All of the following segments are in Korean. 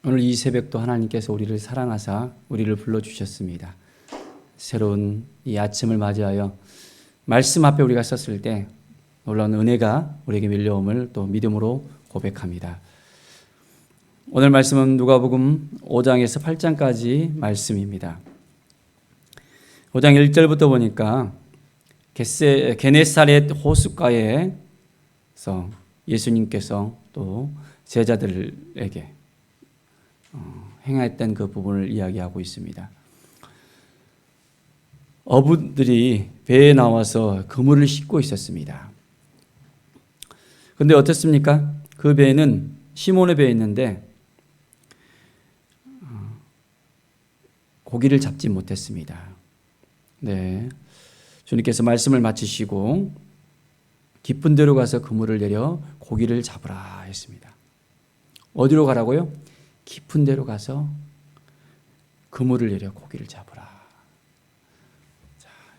오늘 이 새벽도 하나님께서 우리를 사랑하사 우리를 불러주셨습니다. 새로운 이 아침을 맞이하여 말씀 앞에 우리가 섰을 때 놀라운 은혜가 우리에게 밀려옴을 또 믿음으로 고백합니다. 오늘 말씀은 누가복음 5장에서 8장까지 말씀입니다. 5장 1절부터 보니까 게네사렛 호숫가에서 예수님께서 또 제자들에게 행했던 그 부분을 이야기하고 있습니다. 어부들이 배에 나와서 그물을 싣고 있었습니다. 그런데 어떻습니까? 그 배는 시몬의 배였는데 고기를 잡지 못했습니다. 네, 주님께서 말씀을 마치시고 깊은 데로 가서 그물을 내려 고기를 잡으라 했습니다. 어디로 가라고요? 깊은 데로 가서 그물을 내려 고기를 잡으라.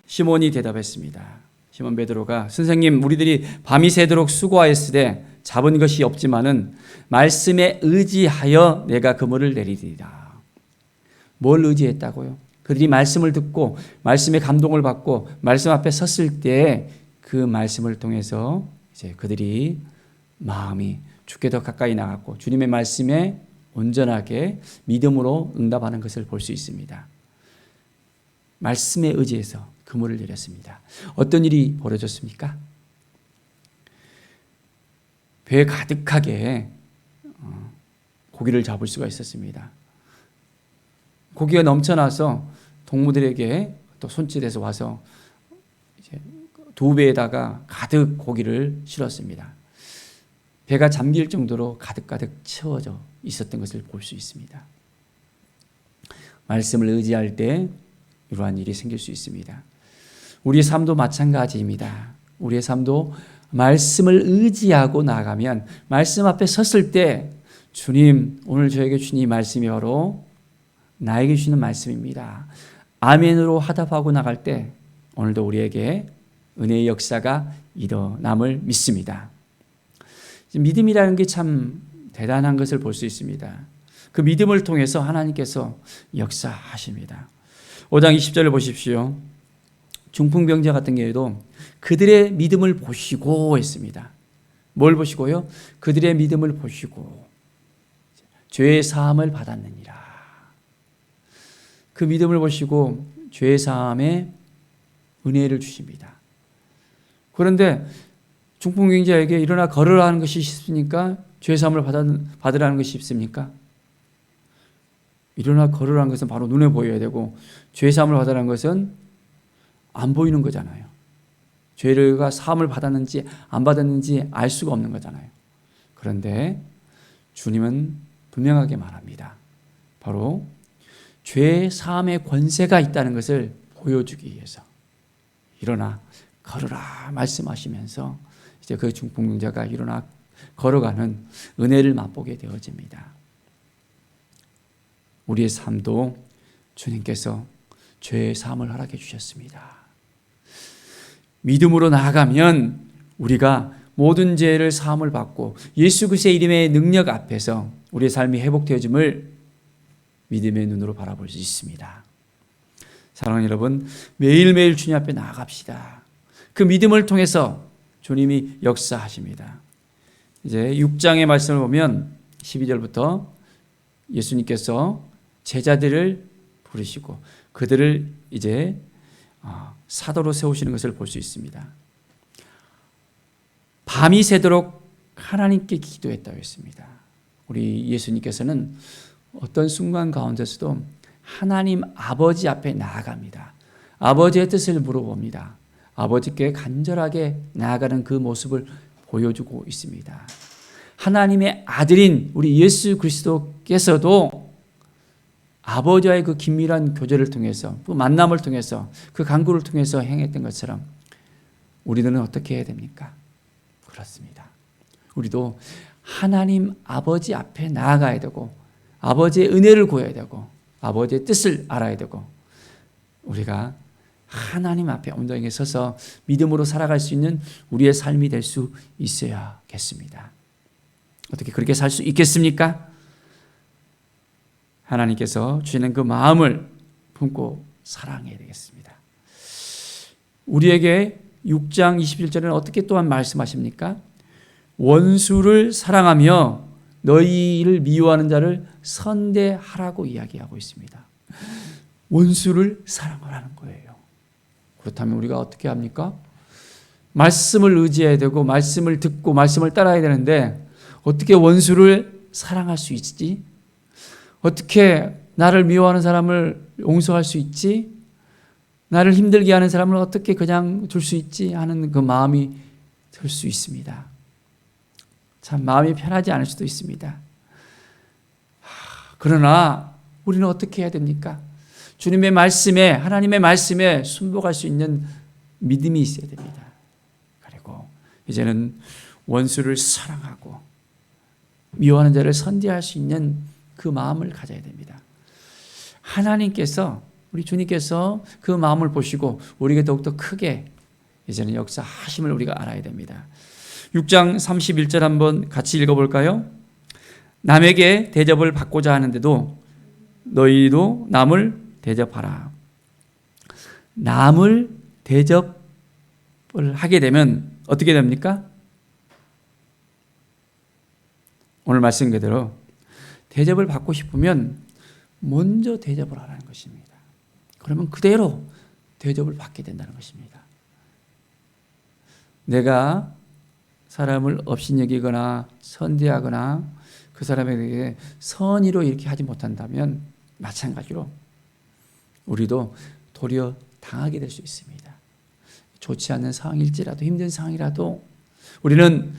시몬이 대답했습니다. 시몬 베드로가 선생님, 우리들이 밤이 새도록 수고하였으되 잡은 것이 없지만은 말씀에 의지하여 내가 그물을 내리리라. 뭘 의지했다고요? 그들이 말씀을 듣고 말씀의 감동을 받고 말씀 앞에 섰을 때 그 말씀을 통해서 이제 그들이 마음이 주께 더 가까이 나갔고 주님의 말씀에 온전하게 믿음으로 응답하는 것을 볼 수 있습니다. 말씀에 의지해서 그물을 내렸습니다. 어떤 일이 벌어졌습니까? 배에 가득하게 고기를 잡을 수가 있었습니다. 고기가 넘쳐나서 동무들에게 또 손짓해서 와서 이제 두 배에다가 가득 고기를 실었습니다. 배가 잠길 정도로 가득가득 채워져 있었던 것을 볼 수 있습니다. 말씀을 의지할 때 이러한 일이 생길 수 있습니다. 우리의 삶도 마찬가지입니다. 우리의 삶도 말씀을 의지하고 나아가면 말씀 앞에 섰을 때 주님, 오늘 저에게 주신 이 말씀이 바로 나에게 주시는 말씀입니다. 아멘으로 화답하고 나갈 때 오늘도 우리에게 은혜의 역사가 일어남을 믿습니다. 믿음이라는 게 참 대단한 것을 볼 수 있습니다. 그 믿음을 통해서 하나님께서 역사하십니다. 5장 20절을 보십시오. 중풍병자 같은 경우에도 그들의 믿음을 보시고 했습니다. 뭘 보시고요? 그들의 믿음을 보시고 죄의 사함을 받았느니라. 그 믿음을 보시고 죄의 사함에 은혜를 주십니다. 그런데 중풍병자에게 일어나 걸으라 하는 것이 쉽습니까? 죄 사함을 받으라는 것이 쉽습니까? 일어나 걸으라는 것은 바로 눈에 보여야 되고 죄 사함을 받으라는 것은 안 보이는 거잖아요. 죄가 사함을 받았는지 안 받았는지 알 수가 없는 거잖아요. 그런데 주님은 분명하게 말합니다. 바로 죄 사함의 권세가 있다는 것을 보여주기 위해서 일어나 걸으라 말씀하시면서 이제 그 중풍병자가 일어나 걸어가는 은혜를 맛보게 되어집니다. 우리의 삶도 주님께서 죄의 사함을 허락해 주셨습니다. 믿음으로 나아가면 우리가 모든 죄를 사함을 받고 예수 그리스도의 이름의 능력 앞에서 우리의 삶이 회복되어짐을 믿음의 눈으로 바라볼 수 있습니다. 사랑하는 여러분, 매일매일 주님 앞에 나아갑시다. 그 믿음을 통해서 주님이 역사하십니다. 이제 6장의 말씀을 보면 12절부터 예수님께서 제자들을 부르시고 그들을 이제 사도로 세우시는 것을 볼 수 있습니다. 밤이 새도록 하나님께 기도했다고 했습니다. 우리 예수님께서는 어떤 순간 가운데서도 하나님 아버지 앞에 나아갑니다. 아버지의 뜻을 물어봅니다. 아버지께 간절하게 나아가는 그 모습을 보여주고 있습니다. 하나님의 아들인 우리 예수 그리스도께서도 아버지와의 그 긴밀한 교제를 통해서 그 만남을 통해서 그 간구를 통해서 행했던 것처럼 우리들은 어떻게 해야 됩니까? 그렇습니다. 우리도 하나님 아버지 앞에 나아가야 되고 아버지의 은혜를 구해야 되고 아버지의 뜻을 알아야 되고 우리가 하나님 앞에 온전하게 서서 믿음으로 살아갈 수 있는 우리의 삶이 될 수 있어야겠습니다. 어떻게 그렇게 살 수 있겠습니까? 하나님께서 주시는 그 마음을 품고 사랑해야 되겠습니다. 우리에게 6장 21절에는 어떻게 또한 말씀하십니까? 원수를 사랑하며 너희를 미워하는 자를 선대하라고 이야기하고 있습니다. 원수를 사랑하라는 거예요. 그렇다면 우리가 어떻게 합니까? 말씀을 의지해야 되고 말씀을 듣고 말씀을 따라야 되는데 어떻게 원수를 사랑할 수 있지? 어떻게 나를 미워하는 사람을 용서할 수 있지? 나를 힘들게 하는 사람을 어떻게 그냥 둘 수 있지? 하는 그 마음이 들 수 있습니다. 참 마음이 편하지 않을 수도 있습니다. 그러나 우리는 어떻게 해야 됩니까? 주님의 말씀에, 하나님의 말씀에 순복할 수 있는 믿음이 있어야 됩니다. 그리고 이제는 원수를 사랑하고 미워하는 자를 선대할 수 있는 그 마음을 가져야 됩니다. 하나님께서, 우리 주님께서 그 마음을 보시고 우리에게 더욱더 크게 이제는 역사하심을 우리가 알아야 됩니다. 6장 31절 한번 같이 읽어볼까요? 남에게 대접을 받고자 하는데도 너희도 남을 대접하라. 남을 대접을 하게 되면 어떻게 됩니까? 오늘 말씀 그대로 대접을 받고 싶으면 먼저 대접을 하라는 것입니다. 그러면 그대로 대접을 받게 된다는 것입니다. 내가 사람을 업신여기거나 선대하거나 그 사람에게 선의로 이렇게 하지 못한다면 마찬가지로 우리도 도리어 당하게 될 수 있습니다. 좋지 않은 상황일지라도 힘든 상황이라도 우리는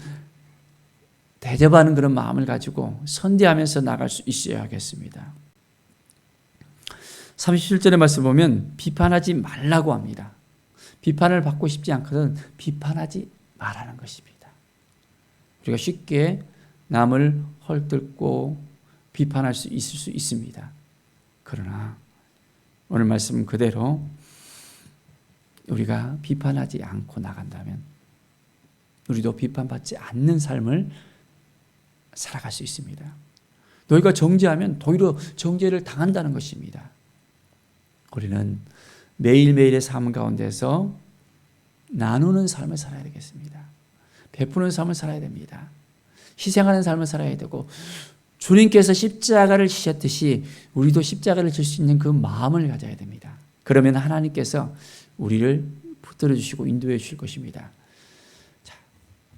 대접하는 그런 마음을 가지고 선대하면서 나갈 수 있어야겠습니다. 37절의 말씀 보면 비판하지 말라고 합니다. 비판을 받고 싶지 않거든 비판하지 말라는 것입니다. 우리가 쉽게 남을 헐뜯고 비판할 수 있을 수 있습니다. 그러나 오늘 말씀 그대로 우리가 비판하지 않고 나간다면 우리도 비판받지 않는 삶을 살아갈 수 있습니다. 너희가 정죄하면 도리어 정죄를 당한다는 것입니다. 우리는 매일매일의 삶 가운데서 나누는 삶을 살아야 되겠습니다. 베푸는 삶을 살아야 됩니다. 희생하는 삶을 살아야 되고 주님께서 십자가를 지셨듯이 우리도 십자가를 질 수 있는 그 마음을 가져야 됩니다. 그러면 하나님께서 우리를 붙들어 주시고 인도해 주실 것입니다. 자,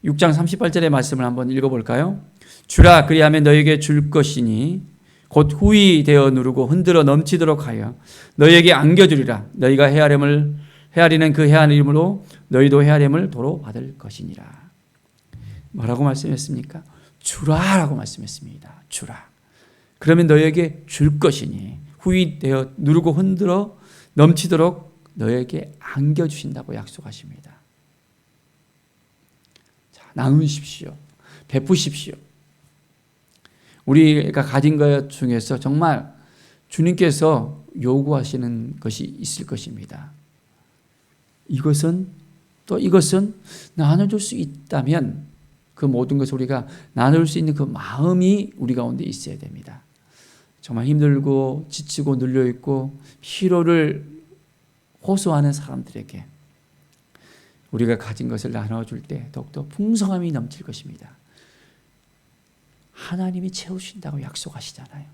6장 38절의 말씀을 한번 읽어볼까요? 주라 그리하면 너에게 줄 것이니 곧 후히 되어 누르고 흔들어 넘치도록 하여 너에게 안겨주리라. 너희가 헤아리는 그 헤아림으로 너희도 헤아림을 도로 받을 것이니라. 뭐라고 말씀했습니까? 주라라고 말씀했습니다. 주라. 그러면 너에게 줄 것이니 후히 되어 누르고 흔들어 넘치도록 너에게 안겨주신다고 약속하십니다. 자, 나누십시오. 베푸십시오. 우리가 가진 것 중에서 정말 주님께서 요구하시는 것이 있을 것입니다. 이것은 나눠줄 수 있다면 그 모든 것을 우리가 나눌 수 있는 그 마음이 우리 가운데 있어야 됩니다. 정말 힘들고 지치고 눌려있고 피로를 호소하는 사람들에게 우리가 가진 것을 나눠줄 때 더욱더 풍성함이 넘칠 것입니다. 하나님이 채우신다고 약속하시잖아요.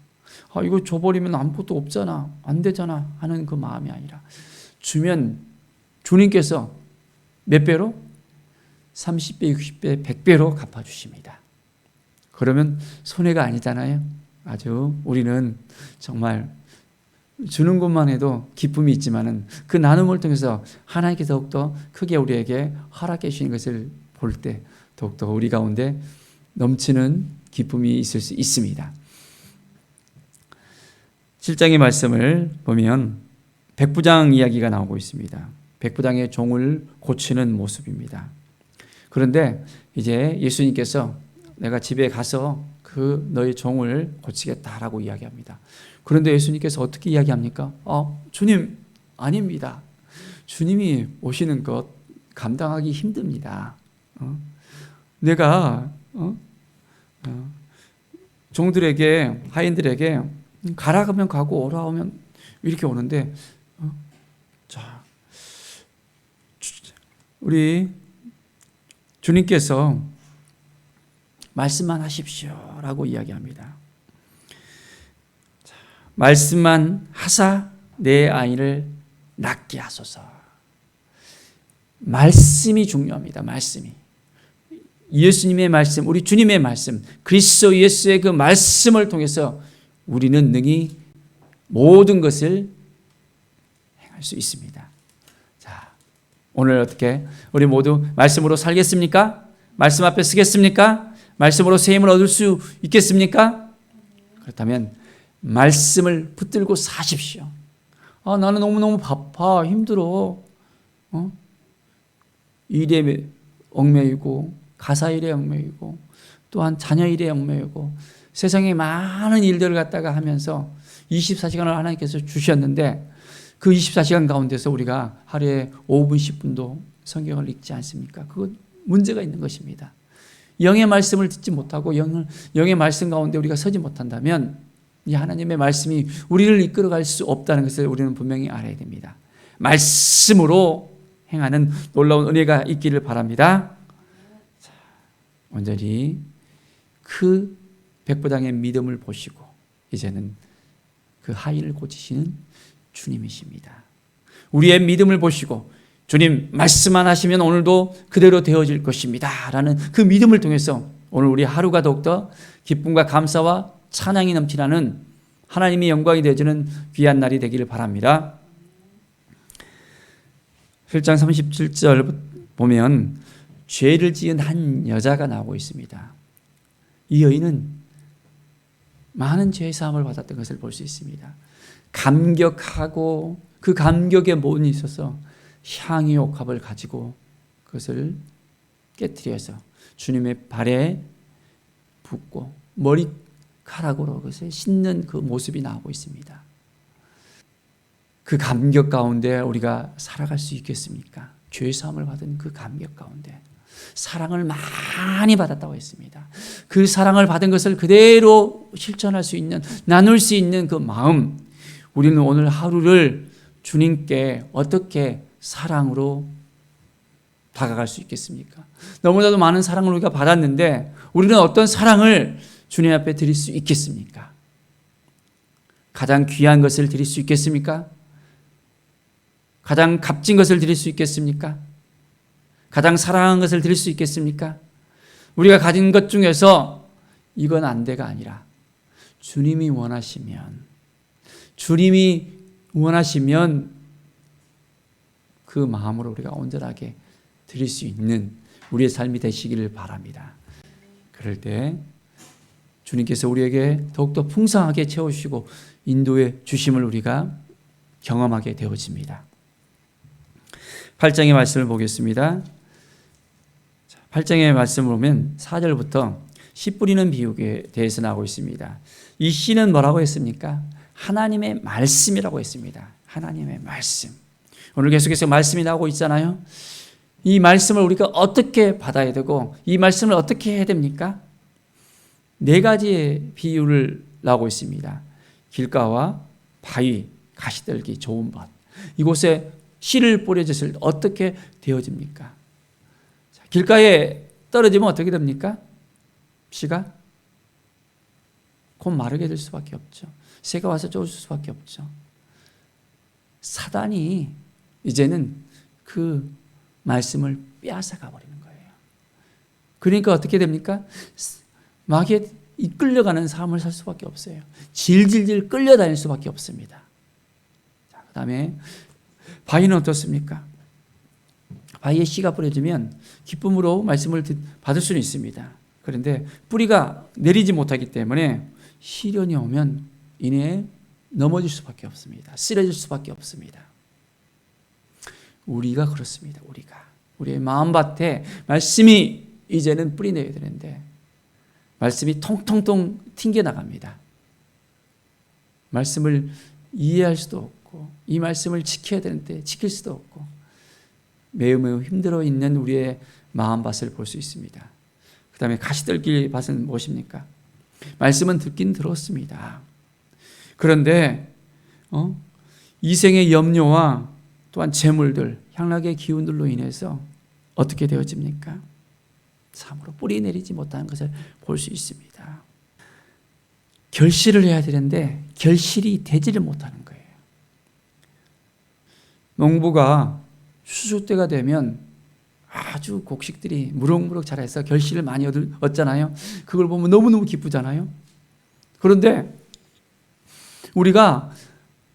이거 줘버리면 아무것도 없잖아, 안 되잖아 하는 그 마음이 아니라 주면 주님께서 몇 배로? 30배, 60배, 100배로 갚아주십니다. 그러면 손해가 아니잖아요. 아주 우리는 정말 주는 것만 해도 기쁨이 있지만은 그 나눔을 통해서 하나님께서 더욱더 크게 우리에게 허락해 주시는 것을 볼 때 더욱더 우리 가운데 넘치는 기쁨이 있을 수 있습니다. 7장의 말씀을 보면 백부장 이야기가 나오고 있습니다. 백부장의 종을 고치는 모습입니다. 그런데 이제 예수님께서 내가 집에 가서 그 너희 종을 고치겠다라고 이야기합니다. 그런데 예수님께서 어떻게 이야기합니까? 주님 아닙니다. 주님이 오시는 것 감당하기 힘듭니다. 내가 종들에게 하인들에게 가라 그러면 가고 오라 하면 이렇게 오는데 자, 우리 주님께서 말씀만 하십시오라고 이야기합니다. 자, 말씀만 하사 내 아이를 낫게 하소서. 말씀이 중요합니다. 말씀이. 예수님의 말씀, 우리 주님의 말씀, 그리스도 예수의 그 말씀을 통해서 우리는 능히 모든 것을 행할 수 있습니다. 자, 오늘 어떻게 우리 모두 말씀으로 살겠습니까? 말씀 앞에 서겠습니까? 말씀으로 새 힘을 얻을 수 있겠습니까? 그렇다면 말씀을 붙들고 사십시오. 나는 너무너무 바빠, 힘들어. 일에 얽매이고 가사 일에 얽매이고 또한 자녀 일에 얽매이고 세상에 많은 일들을 갖다가 하면서 24시간을 하나님께서 주셨는데 그 24시간 가운데서 우리가 하루에 5분, 10분도 성경을 읽지 않습니까? 그건 문제가 있는 것입니다. 영의 말씀을 듣지 못하고 영의 말씀 가운데 우리가 서지 못한다면 이 하나님의 말씀이 우리를 이끌어갈 수 없다는 것을 우리는 분명히 알아야 됩니다. 말씀으로 행하는 놀라운 은혜가 있기를 바랍니다. 자, 온전히 그 백부장의 믿음을 보시고 이제는 그 하인을 고치시는 주님이십니다. 우리의 믿음을 보시고 주님 말씀만 하시면 오늘도 그대로 되어질 것입니다 라는 그 믿음을 통해서 오늘 우리 하루가 더욱더 기쁨과 감사와 찬양이 넘치는 하나님의 영광이 되어지는 귀한 날이 되기를 바랍니다. 7장 37절 보면 죄를 지은 한 여자가 나오고 있습니다. 이 여인은 많은 죄의 사함을 받았던 것을 볼 수 있습니다. 감격하고 그 감격에 못이 있어서 향유 옥합을 가지고 그것을 깨뜨려서 주님의 발에 붓고 머리카락으로 그것을 씻는 그 모습이 나오고 있습니다. 그 감격 가운데 우리가 살아갈 수 있겠습니까? 죄 사함을 받은 그 감격 가운데 사랑을 많이 받았다고 했습니다. 그 사랑을 받은 것을 그대로 실천할 수 있는, 나눌 수 있는 그 마음, 우리는 오늘 하루를 주님께 어떻게 사랑으로 다가갈 수 있겠습니까? 너무나도 많은 사랑을 우리가 받았는데 우리는 어떤 사랑을 주님 앞에 드릴 수 있겠습니까? 가장 귀한 것을 드릴 수 있겠습니까? 가장 값진 것을 드릴 수 있겠습니까? 가장 사랑한 것을 드릴 수 있겠습니까? 우리가 가진 것 중에서 이건 안 돼가 아니라 주님이 원하시면 그 마음으로 우리가 온전하게 드릴 수 있는 우리의 삶이 되시기를 바랍니다. 그럴 때 주님께서 우리에게 더욱더 풍성하게 채워주시고 인도해 주심을 우리가 경험하게 되어집니다. 8장의 말씀을 보겠습니다. 8장의 말씀을 보면 4절부터 씨 뿌리는 비유에 대해서 나오고 있습니다. 이 씨는 뭐라고 했습니까? 하나님의 말씀이라고 했습니다. 하나님의 말씀. 오늘 계속해서 말씀이 나오고 있잖아요. 이 말씀을 우리가 어떻게 받아야 되고 이 말씀을 어떻게 해야 됩니까? 4가지의 비유를 나오고 있습니다. 길가와 바위, 가시떨기, 좋은 밭. 이곳에 씨를 뿌려졌을 때 어떻게 되어집니까? 길가에 떨어지면 어떻게 됩니까? 씨가 곧 마르게 될 수밖에 없죠. 새가 와서 쫓을 수밖에 없죠. 사단이 이제는 그 말씀을 빼앗아가 버리는 거예요. 그러니까 어떻게 됩니까? 마귀에 이끌려가는 삶을 살 수밖에 없어요. 질질질 끌려다닐 수밖에 없습니다. 그 다음에 바위는 어떻습니까? 바위에 씨가 뿌려지면 기쁨으로 말씀을 받을 수는 있습니다. 그런데 뿌리가 내리지 못하기 때문에 시련이 오면 이내 넘어질 수밖에 없습니다. 쓰러질 수밖에 없습니다. 우리가 그렇습니다. 우리의 마음밭에 말씀이 이제는 뿌리내야 되는데 말씀이 통통통 튕겨나갑니다. 말씀을 이해할 수도 없고 이 말씀을 지켜야 되는데 지킬 수도 없고 매우 힘들어 있는 우리의 마음밭을 볼 수 있습니다. 그 다음에 가시떨기 밭은 무엇입니까? 말씀은 듣긴 들었습니다. 그런데 이생의 염려와 또한 재물들, 향락의 기운들로 인해서 어떻게 되어집니까? 참으로 뿌리 내리지 못하는 것을 볼 수 있습니다. 결실을 해야 되는데 결실이 되지를 못하는 거예요. 농부가 추수 때가 되면 아주 곡식들이 무럭무럭 자라서 결실을 많이 얻잖아요. 그걸 보면 너무너무 기쁘잖아요. 그런데 우리가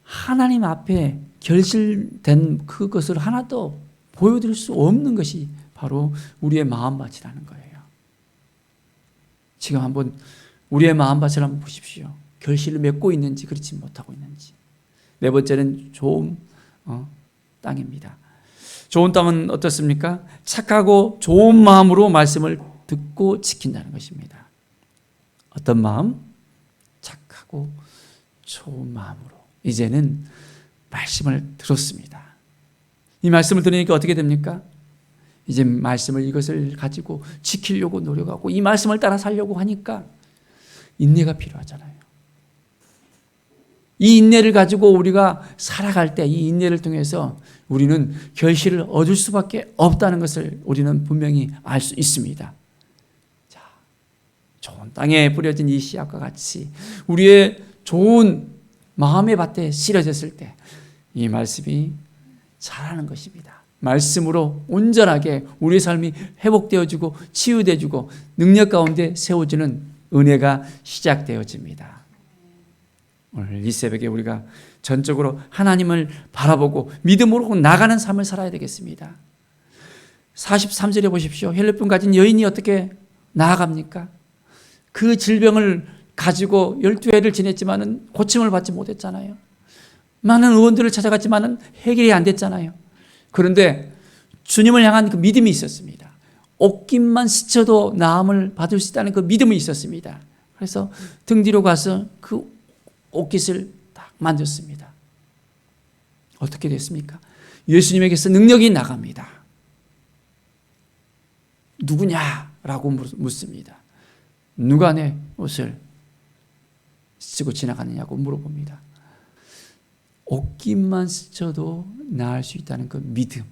하나님 앞에 결실된 그것을 하나도 보여드릴 수 없는 것이 바로 우리의 마음밭이라는 거예요. 지금 한번 우리의 마음밭을 한번 보십시오. 결실을 맺고 있는지 그렇지 못하고 있는지. 네 번째는 좋은 땅입니다. 좋은 땅은 어떻습니까? 착하고 좋은 마음으로 말씀을 듣고 지킨다는 것입니다. 어떤 마음? 착하고 좋은 마음으로. 이제는 말씀을 들었습니다. 이 말씀을 들으니까 어떻게 됩니까? 이제 말씀을 이것을 가지고 지키려고 노력하고 이 말씀을 따라 살려고 하니까 인내가 필요하잖아요. 이 인내를 가지고 우리가 살아갈 때 이 인내를 통해서 우리는 결실을 얻을 수밖에 없다는 것을 우리는 분명히 알 수 있습니다. 자, 좋은 땅에 뿌려진 이 씨앗과 같이 우리의 좋은 마음의 밭에 실어졌을 때 이 말씀이 자라는 것입니다. 말씀으로 온전하게 우리의 삶이 회복되어지고 치유되어지고 능력 가운데 세워지는 은혜가 시작되어집니다. 오늘 이 새벽에 우리가 전적으로 하나님을 바라보고 믿음으로 나가는 삶을 살아야 되겠습니다. 43절에 보십시오. 혈루병 가진 여인이 어떻게 나아갑니까? 그 질병을 가지고 12해를 지냈지만은 고침을 받지 못했잖아요. 많은 의원들을 찾아갔지만은 해결이 안 됐잖아요. 그런데 주님을 향한 그 믿음이 있었습니다. 옷깃만 스쳐도 나음을 받을 수 있다는 그 믿음이 있었습니다. 그래서 등 뒤로 가서 그 옷깃을 딱 만졌습니다. 어떻게 됐습니까? 예수님에게서 능력이 나갑니다. 누구냐라고 묻습니다. 누가 내 옷을 쓰고 지나가느냐고 물어봅니다. 옷깃만 스쳐도 나을 수 있다는 그 믿음.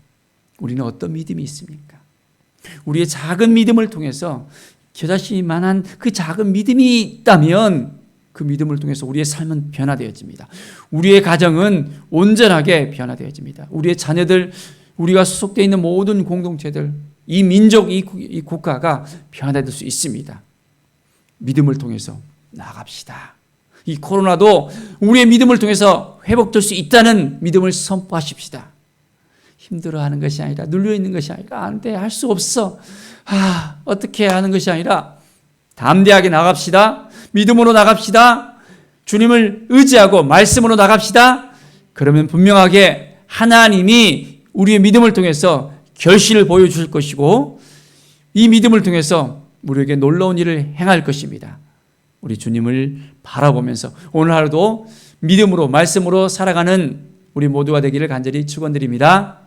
우리는 어떤 믿음이 있습니까? 우리의 작은 믿음을 통해서 겨자씨만한 그 작은 믿음이 있다면 그 믿음을 통해서 우리의 삶은 변화되어집니다. 우리의 가정은 온전하게 변화되어집니다. 우리의 자녀들, 우리가 소속되어 있는 모든 공동체들, 이 민족, 이 국가가 변화될 수 있습니다. 믿음을 통해서 나갑시다. 이 코로나도 우리의 믿음을 통해서 회복될 수 있다는 믿음을 선포하십시다. 힘들어하는 것이 아니라 눌려있는 것이 아니라 안 돼, 할 수 없어. 어떻게 하는 것이 아니라 담대하게 나갑시다. 믿음으로 나갑시다. 주님을 의지하고 말씀으로 나갑시다. 그러면 분명하게 하나님이 우리의 믿음을 통해서 결실을 보여줄 것이고 이 믿음을 통해서 우리에게 놀라운 일을 행할 것입니다. 우리 주님을 바라보면서 오늘 하루도 믿음으로 말씀으로 살아가는 우리 모두가 되기를 간절히 축원드립니다.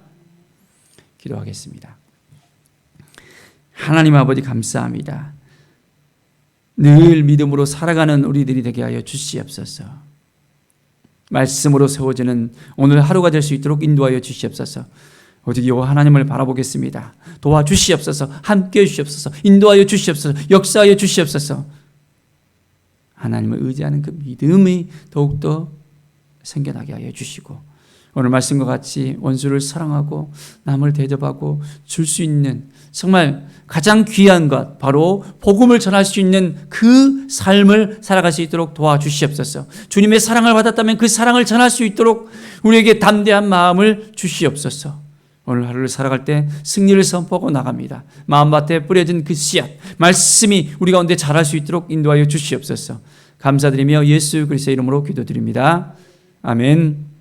기도하겠습니다. 하나님 아버지 감사합니다. 늘 믿음으로 살아가는 우리들이 되게 하여 주시옵소서. 말씀으로 세워지는 오늘 하루가 될 수 있도록 인도하여 주시옵소서. 오직 요 하나님을 바라보겠습니다. 도와주시옵소서. 함께해 주시옵소서. 인도하여 주시옵소서. 역사하여 주시옵소서. 하나님을 의지하는 그 믿음이 더욱더 생겨나게 하여 주시고 오늘 말씀과 같이 원수를 사랑하고 남을 대접하고 줄 수 있는 정말 가장 귀한 것 바로 복음을 전할 수 있는 그 삶을 살아갈 수 있도록 도와주시옵소서. 주님의 사랑을 받았다면 그 사랑을 전할 수 있도록 우리에게 담대한 마음을 주시옵소서. 오늘 하루를 살아갈 때 승리를 선포하고 나갑니다. 마음밭에 뿌려진 그 씨앗 말씀이 우리 가운데 자랄 수 있도록 인도하여 주시옵소서. 감사드리며 예수 그리스도의 이름으로 기도드립니다. 아멘.